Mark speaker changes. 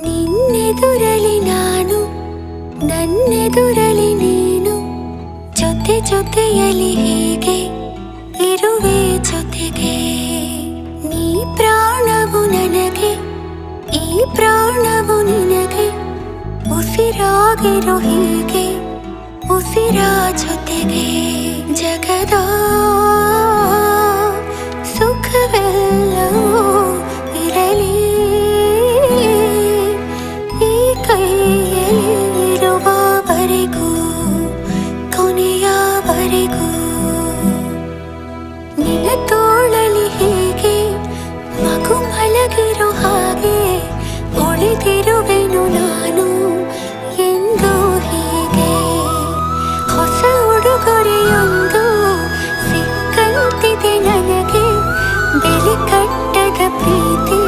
Speaker 1: ನಿನ್ನೆದುರಲಿ ನಾನು ನನ್ನೆದುರಲಿ ನೀನು ಜೊತೆ ಜೊತೆಯಲಿ ಹೀಗೆ ಇರುವೆ ಜೊತೆಗೆ ನೀ ಪ್ರಾಣವು ನನಗೆ ಈ ಪ್ರಾಣವು ನಿನಗೆ ಉಸಿರಾಗಿರೋ ಹೀಗೆ ಉಸಿರ ಜೊತೆಗೆ ಜಗದ ಸುಖವೆಲ್ಲವೂ ಇರಲಿ ಈ ಕೈಯಲ್ಲಿರುವವರೆಗೂ ಕೊನೆಯವರೆಗೂ ನಿನ್ನ ತೋಳಲಿ ಹೀಗೆ ಮಗು ಮಲಗಿರೋ ಹಾಗೆ ಉಳಿದಿರುವೆನು ನಾನು ಎಂದು ಹೀಗೆ ಹೊಸ ಉಡುಗೊರೆಯೊಂದು ಸಿಕ್ಕಂತಿದೆ ನನಗೆ ಬೆಲೆ ಕಟ್ಟದ ಪ್ರೀತಿ